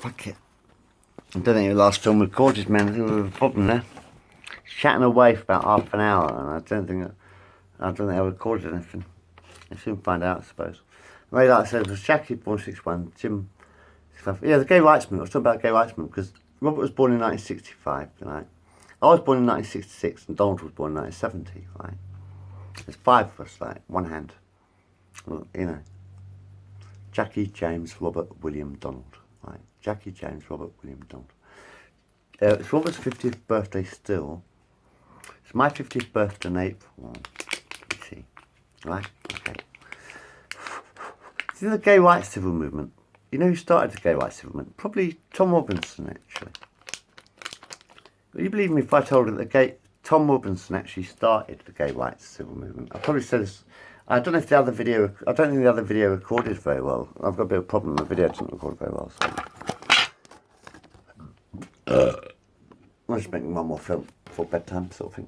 Fuck it. I don't think the last film recorded, man. I think we have a problem there. Chatting away for about half an hour, and I don't think I recorded anything. I soon find out, I suppose. Like I said, it was Jackie born 61, Jim 65. Yeah, the gay rights movement. I was talking about gay rights movement because Robert was born in 1965, right? I was born in 1966, and Donald was born in 1970, right? There's five of us, like one hand. Well, you know, Jackie, James, Robert, William, Donald. Right, Jackie, James, Robert, William, Donald. It's Robert's 50th birthday still. It's my 50th birthday in April. You see, right? Okay. See the gay rights civil movement? You know who started the gay rights civil movement? Probably Tom Robinson, actually. Will you believe me if I told you that Tom Robinson actually started the gay rights civil movement? I probably said this. I don't know if I don't think the other video recorded very well. I've got a bit of a problem. The video didn't record very well. So. I'm just making one more film before bedtime, sort of thing.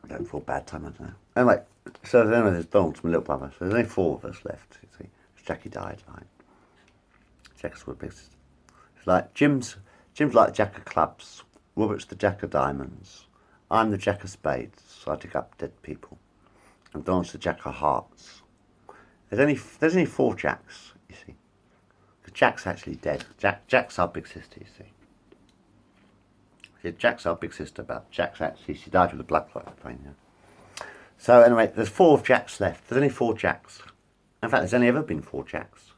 I don't feel bad time, I don't know. Anyway, there's Donald, my little brother. So there's only four of us left, you see. Jackie died, right? Jack's were big sister. It's like Jim's like the Jack of clubs. Robert's the Jack of diamonds. I'm the Jack of spades, so I dig up dead people. And Donald's the Jack of hearts. There's only four Jacks, you see. Because Jack's actually dead. Jack's our big sister, you see. Jack's our big sister, but she died with a blood clot in the brain, yeah. So anyway, there's four Jacks left. There's only four Jacks. In fact, there's only ever been four Jacks.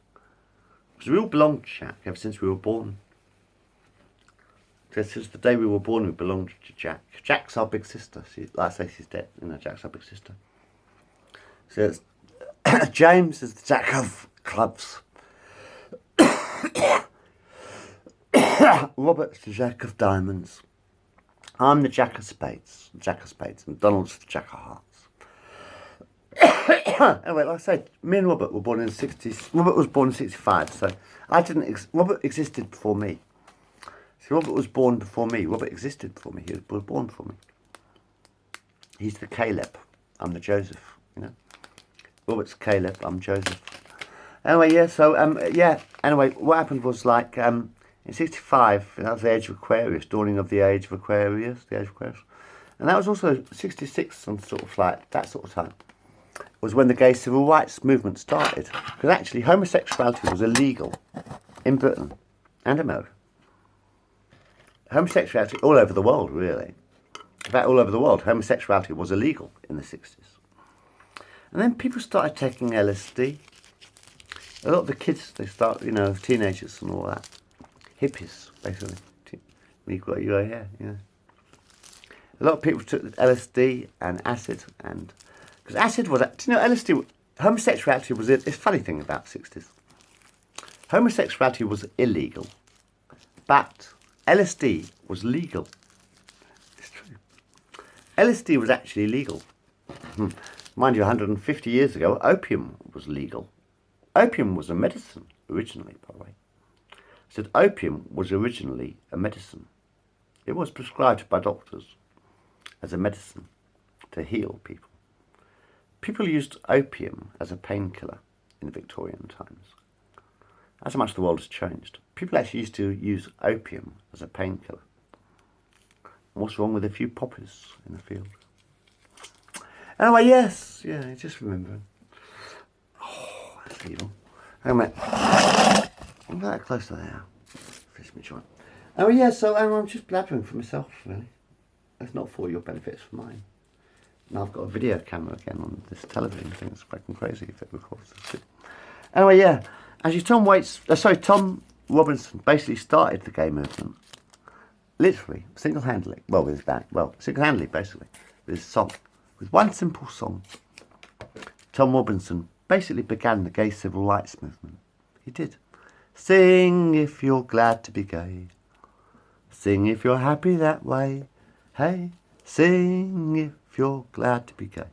Because we all belong to Jack ever since we were born. Since the day we were born, we belonged to Jack. Jack's our big sister. Like I say, she's dead. You know, Jack's our big sister. So it's James is the Jack of clubs. Robert's the Jack of diamonds. I'm the Jack of spades. And Donald's the Jack of hearts. Anyway, like I said, me and Robert were born in the 60s. Robert was born in 65, so Robert existed before me. See, Robert was born before me. Robert existed before me. He was born before me. He's the Caleb. I'm the Joseph, you know. Robert's Caleb. I'm Joseph. Anyway, yeah, so, Anyway, what happened was, like, in 65, that was the age of Aquarius, dawning of the age of Aquarius, And that was also 66, and sort of like, that sort of time, was when the gay civil rights movement started. Because actually, homosexuality was illegal in Britain and America. Homosexuality all over the world, really. In fact, all over the world, homosexuality was illegal in the 60s. And then people started taking LSD. A lot of the kids, they start, you know, teenagers and all that. Hippies, basically. When you've got your hair, you know. A lot of people took LSD and acid, and because acid was, do you know, LSD, homosexuality was, it's a funny thing about the 60s. Homosexuality was illegal, but LSD was legal. It's true. LSD was actually legal. Mind you, 150 years ago, opium was legal. Opium was a medicine, originally, by the way. I said opium was originally a medicine. It was prescribed by doctors as a medicine to heal people. People used opium as a painkiller in the Victorian times. That's how much the world has changed. People actually used to use opium as a painkiller. What's wrong with a few poppies in the field? Anyway, yes, yeah, just remembering. Oh, that's evil. Hang on a minute. I'm that close to there. Fish me joint. Oh yeah, so I'm just blabbering for myself, really. That's not for your benefit, it's for mine. Now I've got a video camera again on this television thing. It's fucking crazy if it records this shit. Anyway, yeah. Actually, Tom Robinson basically started the gay movement. Literally, single-handedly. Well, with his band. Well, single-handedly, basically. With his song. With one simple song. Tom Robinson basically began the gay civil rights movement. He did. Sing if you're glad to be gay. Sing if you're happy that way. Hey, sing if you're glad to be gay.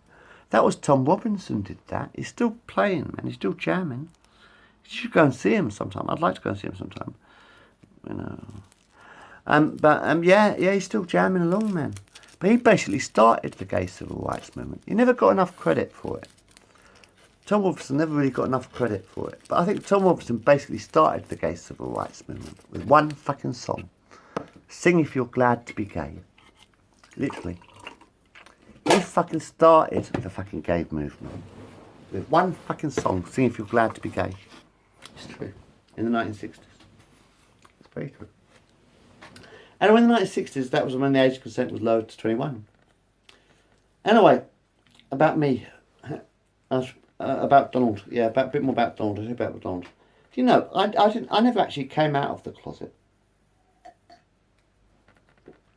That was Tom Robinson did that. He's still playing, man. He's still jamming. You should go and see him sometime. I'd like to go and see him sometime. You know. Yeah, he's still jamming along, man. But he basically started the gay civil rights movement. He never got enough credit for it. Tom Wolfson never really got enough credit for it. But I think Tom Wolfson basically started the gay civil rights movement with one fucking song. Sing If You're Glad to Be Gay. Literally. He fucking started the fucking gay movement with one fucking song, Sing If You're Glad to Be Gay. It's true. In the 1960s. It's very true. And in the 1960s, that was when the age of consent was lowered to 21. Anyway, about me. About Donald. Yeah, a bit more about Donald. Do you know, I never actually came out of the closet.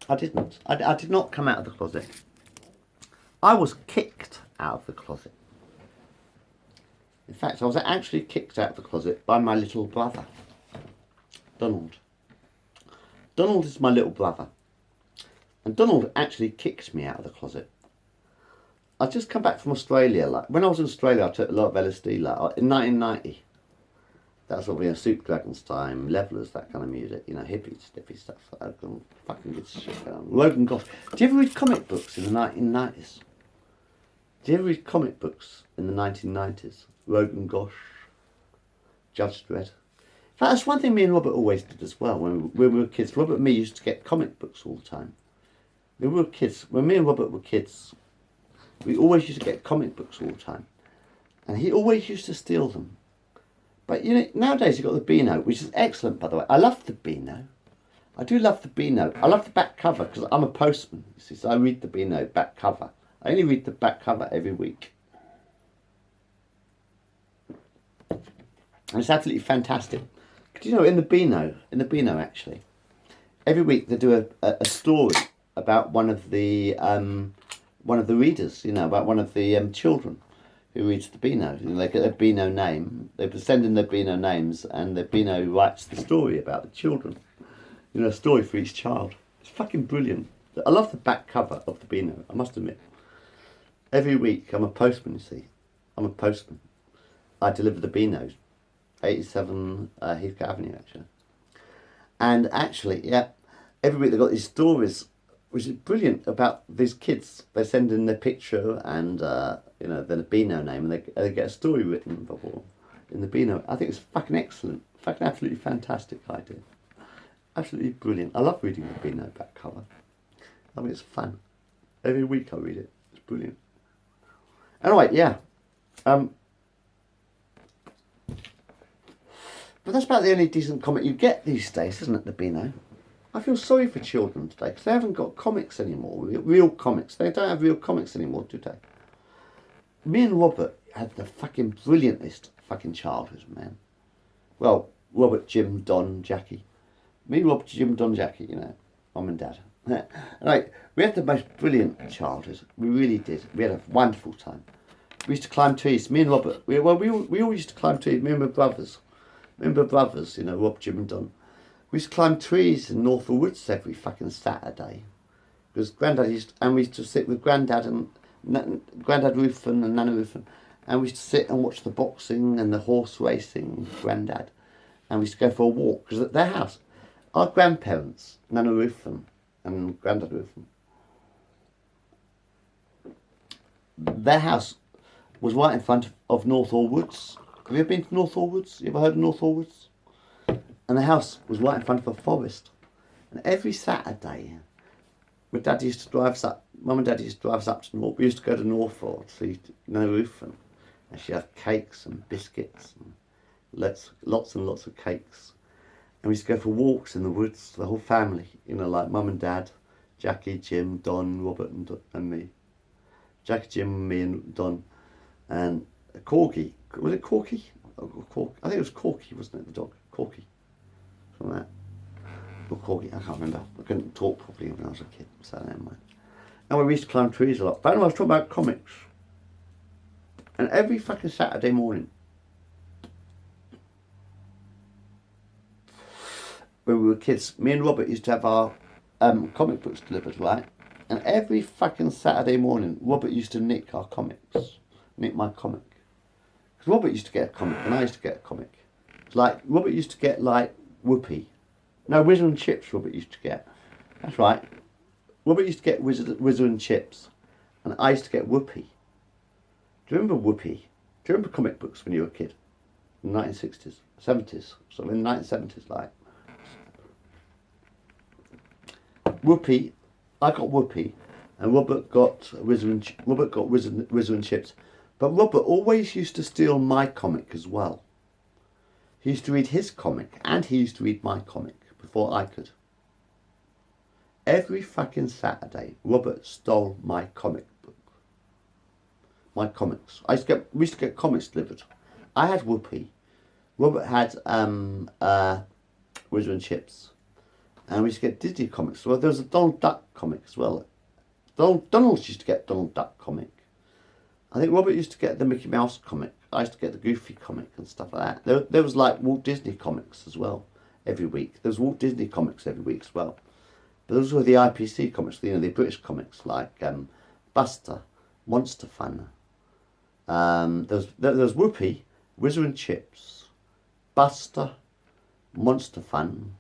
I didn't. I did not come out of the closet. I was kicked out of the closet. In fact, I was actually kicked out of the closet by my little brother, Donald. Donald is my little brother. And Donald actually kicked me out of the closet. I'd just come back from Australia. Like when I was in Australia, I took a lot of LSD. Like in 1990, that's what we had, Soup Dragons time, Levellers, that kind of music. You know, hippie stuff. I can fucking get shit going on. Logan Gosh. Do you ever read comic books in the 1990s? Do you ever read comic books in the 1990s? Logan Gosh, Judge Dredd. In fact, that's one thing me and Robert always did as well when we were kids. Robert and me used to get comic books all the time. When we were kids, when me and Robert were kids, we always used to get comic books all the time. And he always used to steal them. But you know, nowadays you've got the B-Note, which is excellent, by the way. I love the B-Note. I do love the B-Note. I love the back cover because I'm a postman, you see, so I read the B-Note back cover. I only read the back cover every week. And it's absolutely fantastic. Do you know, in the B-Note actually, every week they do a story about one of the readers, you know, about one of the children who reads the B-Note. You know, they get their B-Note name, they send in their B-Note names, and the B-Note writes the story about the children. You know, a story for each child. It's fucking brilliant. I love the back cover of the B-Note, I must admit. Every week, I'm a postman, you see. I'm a postman. I deliver the B-Note. 87 Heathcote Avenue, actually. And actually, yeah, every week they've got these stories, which is brilliant, about these kids. They send in their picture and, you know, their B-Note name, and they get a story written before in the B-Note. I think it's fucking excellent. Fucking absolutely fantastic idea. Absolutely brilliant. I love reading the B-Note back cover. I mean, it's fun. Every week I read it. It's brilliant. Anyway, yeah. But that's about the only decent comic you get these days, isn't it, the B-Note? I feel sorry for children today because they haven't got comics anymore, real comics. They don't have real comics anymore, do they? Me and Robert had the fucking brilliantest fucking childhood, man. Well, Robert, Jim, Don, Jackie. Me, Robert, Jim, Don, Jackie, you know, Mum and Dad. Right, we had the most brilliant childhood. We really did. We had a wonderful time. We used to climb trees. Me and Robert, we all used to climb trees, me and my brothers. Remember brothers, you know, Rob, Jim and Don. We used to climb trees in Northall Woods every fucking Saturday. Because we used to sit with Grandad Ruthven and Nana Ruthven, and we used to sit and watch the boxing and the horse racing with Grandad. And we used to go for a walk, because at their house, our grandparents, Nana Ruthven and Grandad Ruthven, their house was right in front of Northall Woods. Have you ever been to Northall Woods? You ever heard of Northall Woods? And the house was right in front of a forest. And every Saturday, my dad used to drive us up, Mum and Dad used to drive us up to North. We used to go to Northall to see Nana Ruthven. And she had cakes and biscuits and lots and lots of cakes. And we used to go for walks in the woods, the whole family, you know, like Mum and Dad, Jackie, Jim, Don, Robert and me. Jackie, Jim, me and Don. And Corky. Was it Corky? I think it was Corky, wasn't it, the dog? Corky. Something like that. Or Corky, I can't remember. I couldn't talk properly when I was a kid, so never mind. And we used to climb trees a lot. But anyway, I was talking about comics. And every fucking Saturday morning, when we were kids, me and Robert used to have our comic books delivered, right? And every fucking Saturday morning, Robert used to nick our comics. Nick my comic. Because Robert used to get a comic and I used to get a comic. Like, Robert used to get, like, Whoopee. No, Whizzer and Chips Robert used to get. That's right. Robert used to get Whizzer and Chips. And I used to get Whoopee. Do you remember Whoopee? Do you remember comic books when you were a kid? In the 1960s, 70s, sort of in the 1970s, like. Whoopi, I got Whoopi, and Robert got Wizard and Chips. But Robert always used to steal my comic as well. He used to read his comic, and he used to read my comic before I could. Every fucking Saturday, Robert stole my comic book. My comics. We used to get comics delivered. I had Whoopi. Robert had Wizard and Chips. And we used to get Disney comics. Well, there was a Donald Duck comic as well. Donald used to get Donald Duck comic. I think Robert used to get the Mickey Mouse comic. I used to get the Goofy comic and stuff like that. There was like Walt Disney comics as well every week. There was Walt Disney comics every week as well. But those were the IPC comics, the British comics like Buster, Monster Fun. There was Whoopi, Wizard and Chips, Buster, Monster Fun.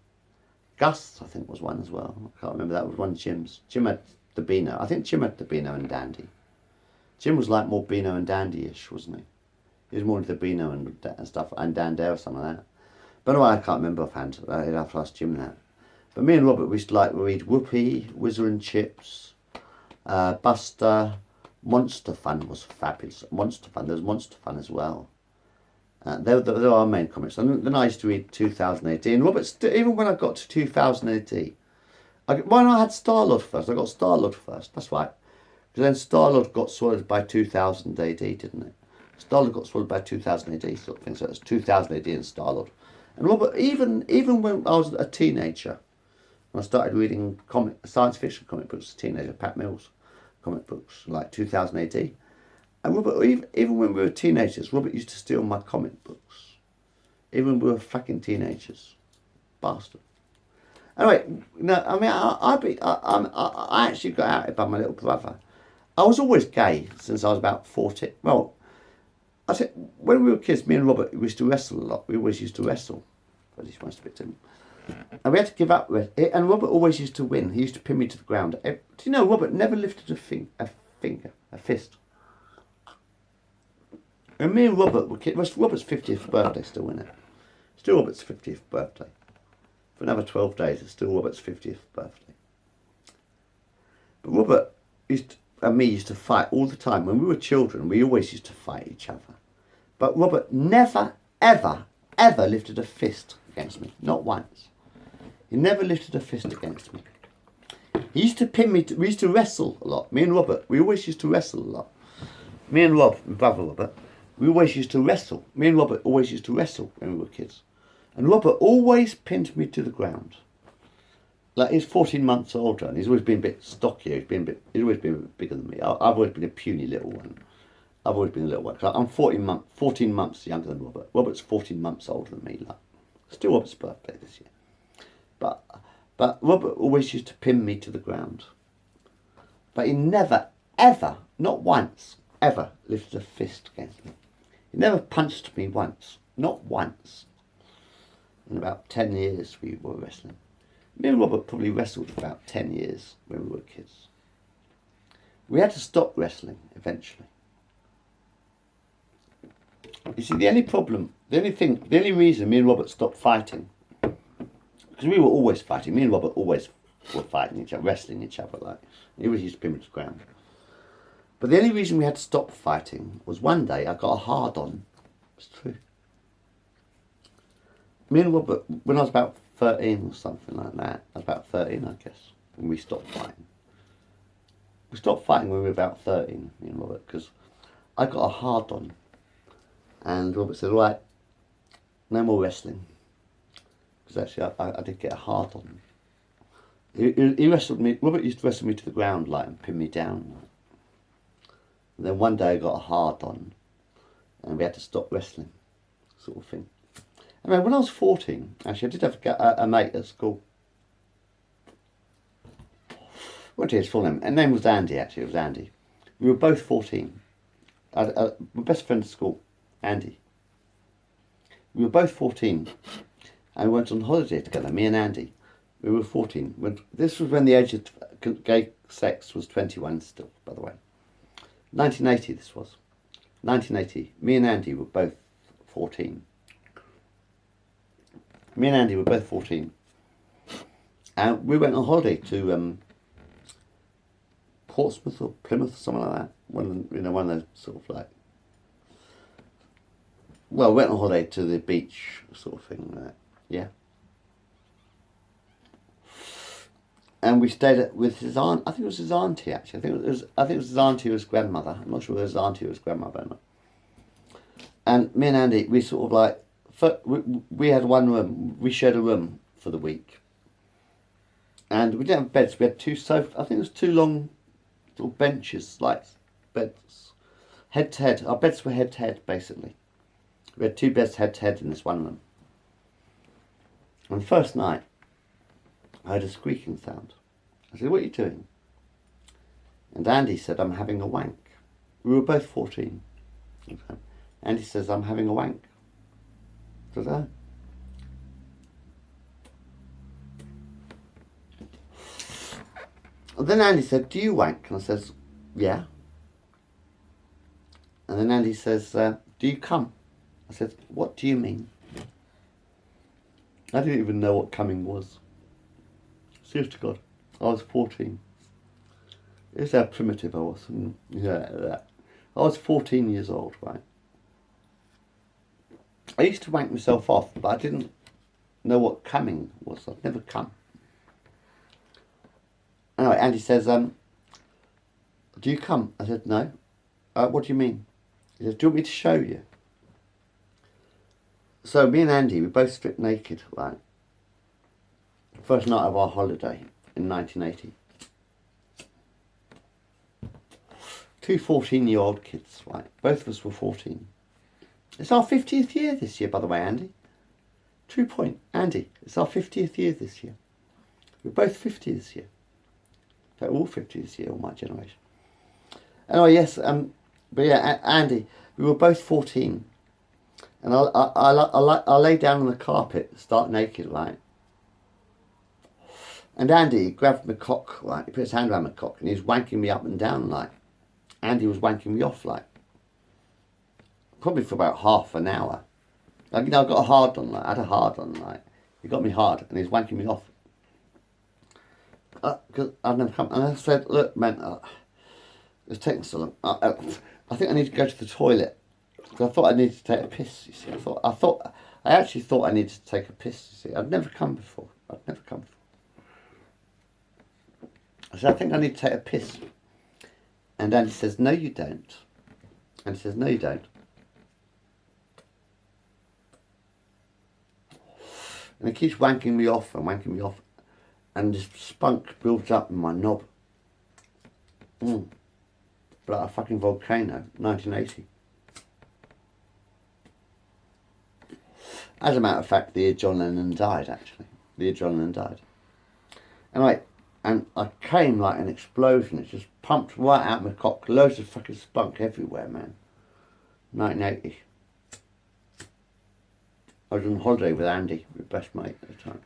Gus, I think, was one as well. I can't remember, that was one Jim's. Jim had the Beano. I think Jim had the Beano and Dandy. Jim was like more Beano and Dandy-ish, wasn't he? He was more into the Beano and stuff, and Dan Dare or something like that. But anyway, I can't remember offhand. I'd have to ask Jim that. But me and Robert, we used to like read Whoopi, Wizard and Chips, Buster, Monster Fun was fabulous. Monster Fun, there was Monster Fun as well. They were our main comics. And then I used to read 2000 AD. And Robert, even when I got to 2000 AD, I had Star-Lord first. I got Star-Lord first, that's right. Because then Star-Lord got swallowed by 2000 AD, didn't it? Star-Lord got swallowed by 2000 AD sort of thing. So it was 2000 AD and Star-Lord. And Robert, even when I was a teenager, when I started reading science fiction comic books as a teenager, Pat Mills comic books, like 2000 AD. And Robert, even when we were teenagers, Robert used to steal my comic books. Even when we were fucking teenagers. Bastard. Anyway, no, I mean, I actually got outed by my little brother. I was always gay since I was about 14. Well, I said, when we were kids, me and Robert, we used to wrestle a lot. We always used to wrestle. At least most of it didn't. And we had to give up. And Robert always used to win. He used to pin me to the ground. Do you know, Robert never lifted a fist. And me and Robert were kids. Well, Robert's 50th birthday still, isn't it? Still Robert's 50th birthday. For another 12 days, it's still Robert's 50th birthday. But Robert and me used to fight all the time. When we were children, we always used to fight each other. But Robert never, ever, ever lifted a fist against me. Not once. He never lifted a fist against me. He used to pin me. We used to wrestle a lot. Me and Robert, we always used to wrestle a lot. Me and Rob, my brother Robert, we always used to wrestle. Me and Robert always used to wrestle when we were kids. And Robert always pinned me to the ground. Like, he's 14 months older and he's always been a bit stockier. He's always been a bit bigger than me. I've always been a puny little one. I've always been a little one. I'm 14 months younger than Robert. Robert's 14 months older than me. Like, still Robert's birthday this year. But Robert always used to pin me to the ground. But he never, ever, not once, ever lifted a fist against me. He never punched me once. Not once. In about 10 years we were wrestling. Me and Robert probably wrestled for about 10 years when we were kids. We had to stop wrestling eventually. You see, the only reason me and Robert stopped fighting, because we were always fighting. Me and Robert always were fighting each other, wrestling each other. Like, he always used to pin me to the ground. But the only reason we had to stop fighting was one day I got a hard-on. It's true. Me and Robert, when I was about 13 or something like that, I was about 13, I guess, when we stopped fighting. We stopped fighting when we were about 13, me and Robert, because I got a hard-on. And Robert said, right, no more wrestling. Because actually I did get a hard-on. He wrestled me, Robert used to wrestle me to the ground, like, and pin me down. Like. And then one day I got a hard-on, and we had to stop wrestling, sort of thing. I mean, when I was 14, actually, I did have a mate at school. What is his full name? His name was Andy, actually, it was Andy. We were both 14. My best friend at school, Andy. We were both 14, and we went on holiday together, me and Andy. We were 14. This was when the age of gay sex was 21 still, by the way. 1980 this was. 1980. Me and Andy were both 14. Me and Andy were both 14. And we went on holiday to Portsmouth or Plymouth, something like that. One of those sort of like. Well, we went on holiday to the beach, sort of thing. Yeah. And we stayed with his aunt. I think it was his auntie actually. I think it was his auntie or his grandmother. I'm not sure whether it was his auntie or his grandmother or not. And me and Andy, we sort of like, we had one room. We shared a room for the week. And we didn't have beds. We had two sofas. I think it was two long little benches, like beds, head to head. Our beds were head to head, basically. We had two beds head to head in this one room. And the first night, I heard a squeaking sound. I said, "What are you doing?" And Andy said, "I'm having a wank." We were both 14. Andy says, "I'm having a wank." I said, "Oh." And then Andy said, "Do you wank?" And I says, "Yeah." And then Andy says, "Do you come?" I said, "What do you mean?" I didn't even know what coming was. Seriously to God, I was 14. It's how primitive I was. I was 14 years old, right? I used to wank myself off, but I didn't know what coming was. I'd never come. Anyway, Andy says, "Do you come?" I said, "No." "What do you mean?" He says, "Do you want me to show you?" So me and Andy, we both stripped naked, right? First night of our holiday in 1980. Two 14-year-old kids, right? Both of us were 14. It's our 50th year this year, by the way, Andy. True point. Andy, it's our 50th year this year. We're both 50 this year. They're all 50 this year, all my generation. Anyway, yes, but yeah, Andy, we were both 14. And I lay down on the carpet, start naked, right? And Andy grabbed my cock, right? He put his hand around my cock and he was wanking me up and down, like. Andy was wanking me off, like. Probably for about half an hour. Like, I got a hard on, like. I had a hard on, like. He got me hard and he was wanking me off. Because I'd never come. And I said, "Look, man, it's taking so long. I think I need to go to the toilet." Because I thought I needed to take a piss, you see. I actually thought I needed to take a piss, you see. I'd never come before. I said, "I think I need to take a piss." And Andy says, "No, you don't." And he says, "No, you don't." And he keeps wanking me off. And this spunk builds up in my knob. Like a fucking volcano, 1980. As a matter of fact, the year John Lennon died, actually. Anyway, and I came like an explosion. It just pumped right out my cock. Loads of fucking spunk everywhere, man. 1980. I was on holiday with Andy, my best mate at the time.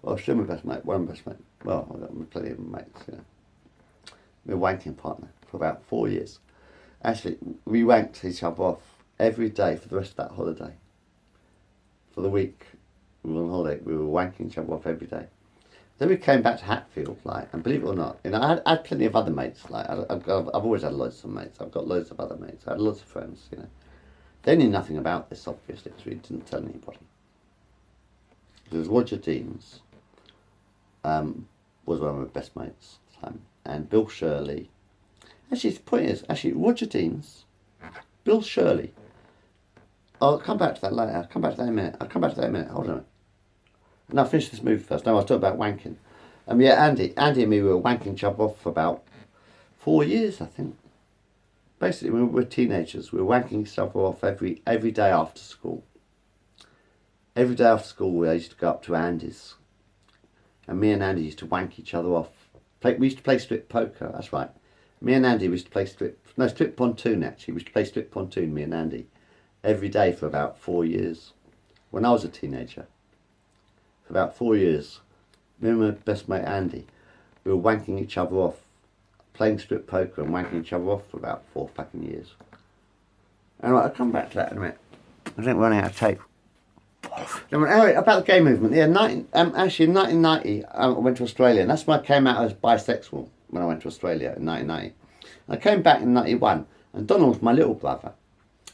Well, still my best mate, one best mate. Well, I've got plenty of mates, you know. My wanking partner for about 4 years. Actually, we wanked each other off every day for the rest of that holiday. For the week we were on holiday, we were wanking each other off every day. Then we came back to Hatfield, like, and believe it or not, you know, I had plenty of other mates. Like, I've always had loads of mates. I've got loads of other mates. I had lots of friends, you know. They knew nothing about this, obviously, because we didn't tell anybody. There was Roger Deans, was one of my best mates at the time, and Bill Shirley. Actually, the point is, Roger Deans, Bill Shirley. I'll come back to that later. I'll come back to that in a minute. Hold on a minute. Now, finish this movie first. No, I was talking about wanking. Yeah, Andy and me were wanking each other off for about 4 years, I think. Basically, when we were teenagers, we were wanking each other off every day after school. Every day after school, we used to go up to Andy's. And me and Andy used to wank each other off. We used to play strip poker, that's right. Me and Andy used to play strip pontoon, actually. We used to play strip pontoon, me and Andy, every day for about 4 years. When I was a teenager. For about 4 years, me and my best mate Andy, we were wanking each other off, playing strip poker and wanking each other off for about 4 fucking years. Anyway, I'll come back to that in a minute. I think we're running out of tape. Anyway, about the gay movement. Yeah, actually in 1990, I went to Australia, and that's when I came out as bisexual, when I went to Australia in 1990. I came back in 91, and Donald, my little brother,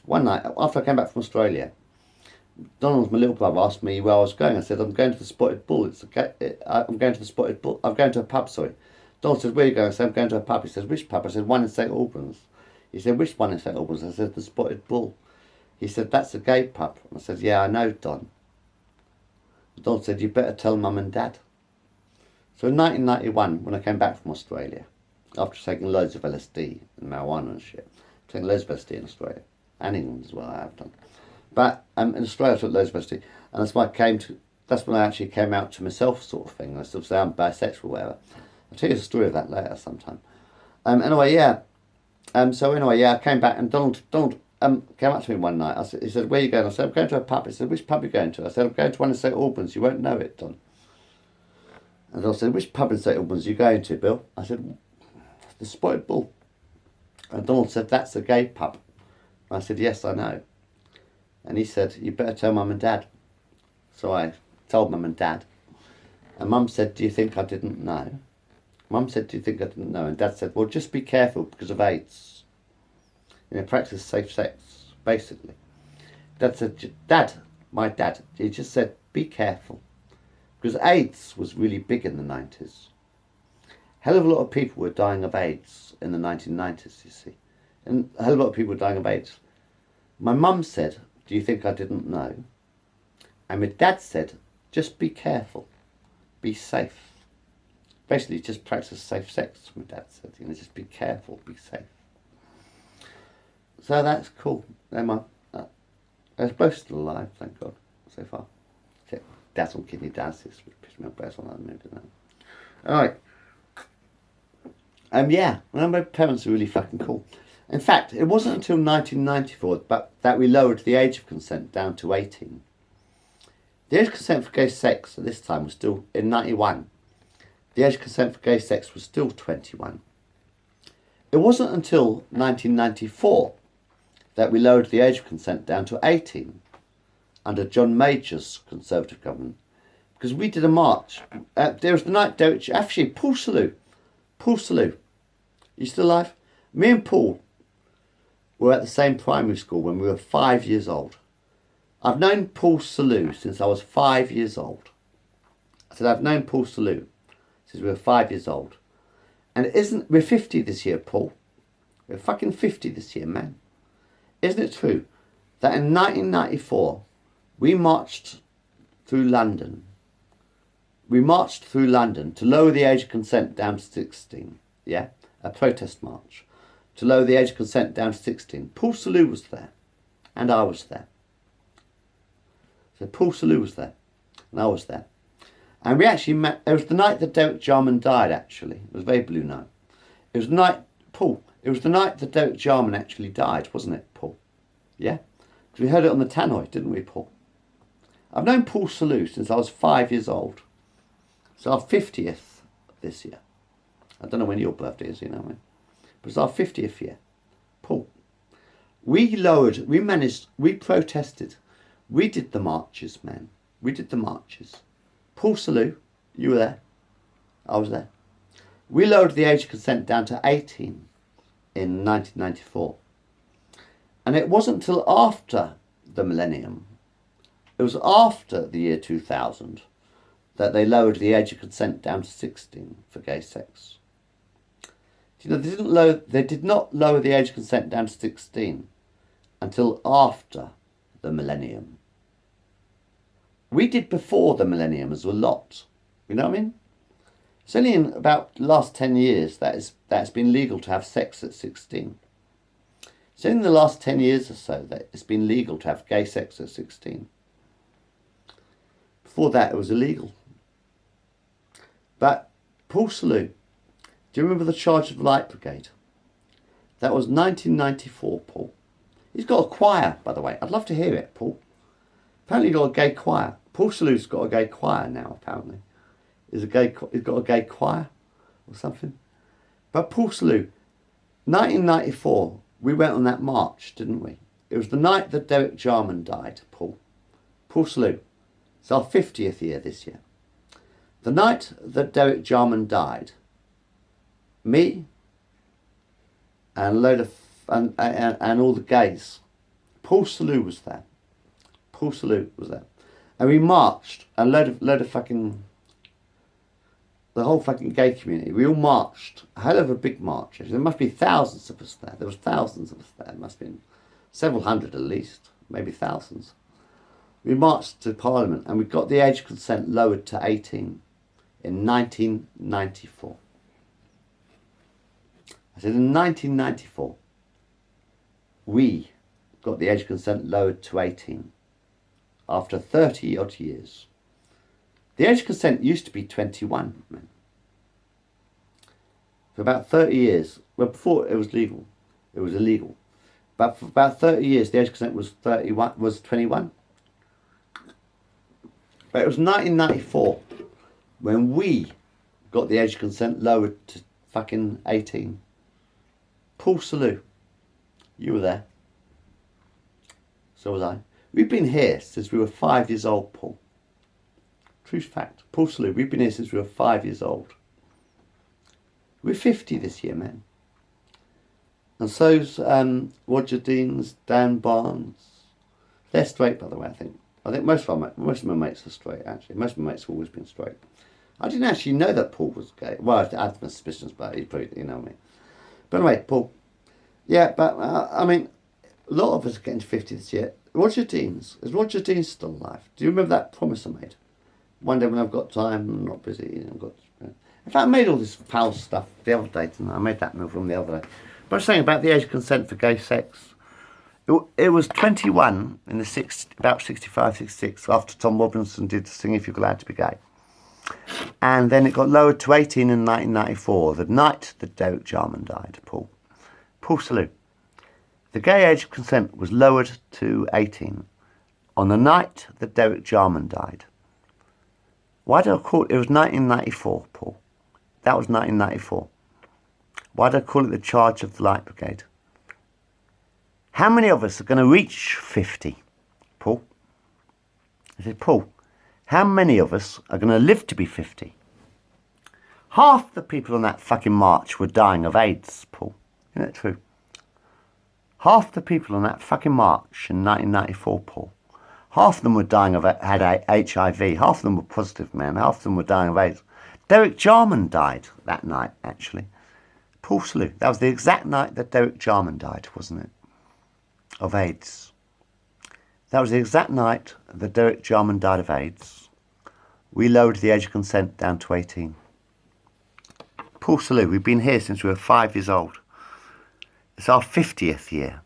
one night, after I came back from Australia, Donald, my little brother, asked me where I was going. I said, I'm going to the Spotted Bull. I'm going to the Spotted Bull. I'm going to a pub, sorry. Donald said, where are you going? I said, I'm going to a pub. He said, which pub? I said, one in St Albans. He said, which one in St Albans? I said, the Spotted Bull. He said, that's a gay pub. I said, yeah, I know, Don. Don said, you better tell Mum and Dad. So in 1991, when I came back from Australia, after taking loads of LSD and marijuana and shit, taking loads of LSD in Australia, and England as well, I have done. But in Australia I took loads of LSD, and that's when I actually came out to myself, sort of thing. I still say I'm bisexual, whatever. I'll tell you the story of that later sometime. I came back, and Donald came up to me one night. He said, where are you going? I said, I'm going to a pub. He said, which pub are you going to? I said, I'm going to one in St Albans. You won't know it, Don. And Don said, which pub in St Albans are you going to, Bill? I said, the Spotted Bull. And Donald said, that's a gay pub. I said, yes, I know. And he said, you better tell Mum and Dad. So I told Mum and Dad. And Mum said, do you think I didn't know? Mum said, do you think I didn't know? And Dad said, well, just be careful because of AIDS. Practice safe sex, basically. Dad said, my dad, he just said, be careful. Because AIDS was really big in the 90s. Hell of a lot of people were dying of AIDS in the 1990s, you see. And a hell of a lot of people were dying of AIDS. My mum said, do you think I didn't know? And my dad said, just be careful. Be safe. Basically, just practice safe sex, my dad said. Just be careful, be safe. So that's cool. They're both still alive, thank God, so far. Except Dad's on kidney dialysis, which pissed me off better on that minute, didn't it? Alright. My parents are really fucking cool. In fact, it wasn't until 1994 that we lowered the age of consent down to 18. The age of consent for gay sex at this time was still, in 91, the age of consent for gay sex was still 21. It wasn't until 1994 that we lowered the age of consent down to 18 under John Major's Conservative government, because we did a march. There was the night, actually, Paul Salou, you still alive? Me and Paul were at the same primary school when we were 5 years old. I've known Paul Salou since I was 5 years old. I said, I've known Paul Salou since we were 5 years old. And we're 50 this year, Paul. We're fucking 50 this year, man. Isn't it true that in 1994 we marched through London? We marched through London to lower the age of consent down to 16. Yeah, a protest march to lower the age of consent down to 16. Paul Salou was there, and I was there. So Paul Salou was there, and I was there. And we actually met. It was the night that Derek Jarman died, actually. It was a very blue night. It was the night, Paul, it was the night that Derek Jarman actually died, wasn't it, Paul? Yeah? Because we heard it on the tannoy, didn't we, Paul? I've known Paul Salou since I was 5 years old. It's our 50th this year. I don't know when your birthday is, you know what I mean? But it's our 50th year. Paul. We protested. We did the marches, man. We did the marches. Paul Salou, you were there. I was there. We lowered the age of consent down to 18 in 1994. And it wasn't until after the millennium, it was after the year 2000, that they lowered the age of consent down to 16 for gay sex. You know, they did not lower the age of consent down to 16 until after the millennium. We did before the millennium as a lot. You know what I mean? It's only in about the last 10 years that it's been legal to have sex at 16. It's only in the last 10 years or so that it's been legal to have gay sex at 16. Before that, it was illegal. But Paul Salou, do you remember the Charge of Light Brigade? That was 1994, Paul. He's got a choir, by the way. I'd love to hear it, Paul. Apparently he's got a gay choir. Paul Salou's got a gay choir now, apparently. He's got a gay choir or something. But Paul Salou, 1994, we went on that march, didn't we? It was the night that Derek Jarman died, Paul. Paul Salute. It's our 50th year this year. The night that Derek Jarman died, me and a load of and all the gays, Paul Salute was there. Paul Salute was there, and we marched. A load of fucking, the whole fucking gay community. We all marched. A hell of a big march. There must be thousands of us there. There was thousands of us there. There must have been several hundred at least, maybe thousands. We marched to Parliament and we got the age of consent lowered to 18 in 1994. I said in 1994, we got the age of consent lowered to 18 after 30 odd years. The age of consent used to be 21, man. For about 30 years, well, before it was legal, it was illegal. But for about 30 years, the age of consent was 21. But it was 1994 when we got the age of consent lowered to fucking 18. Paul Salute, you were there. So was I. We've been here since we were 5 years old, Paul. True fact. Paul Salute, we've been here since we were 5 years old. We're 50 this year, man. And so's Roger Deans, Dan Barnes. They're straight, by the way, I think. I think most of my mates are straight, actually. Most of my mates have always been straight. I didn't actually know that Paul was gay. Well, I had my suspicions, but he's probably, you know me. But anyway, Paul. Yeah, but, I mean, a lot of us are getting to 50 this year. Roger Deans. Is Roger Deans still alive? Do you remember that promise I made? One day when I've got time, I'm not busy, I've got... In fact, I made all this foul stuff the other day, didn't I? I made that film the other day. But I was saying about the age of consent for gay sex. It was 21 in about 65, 66, after Tom Robinson did Sing If You're Glad to Be Gay. And then it got lowered to 18 in 1994, the night that Derek Jarman died, Paul. Paul Salute. The gay age of consent was lowered to 18 on the night that Derek Jarman died. Why do I call it? It was 1994, Paul. That was 1994. Why do I call it the Charge of the Light Brigade? How many of us are going to reach 50, Paul? I said, Paul, how many of us are going to live to be 50? Half the people on that fucking march were dying of AIDS, Paul. Isn't that true? Half the people on that fucking march in 1994, Paul. Half of them were dying of had HIV. Half of them were positive, man. Half of them were dying of AIDS. Derek Jarman died that night, actually. Paul Salute. That was the exact night that Derek Jarman died, wasn't it? Of AIDS. That was the exact night that Derek Jarman died of AIDS. We lowered the age of consent down to 18. Paul Salute. We've been here since we were 5 years old. It's our 50th year.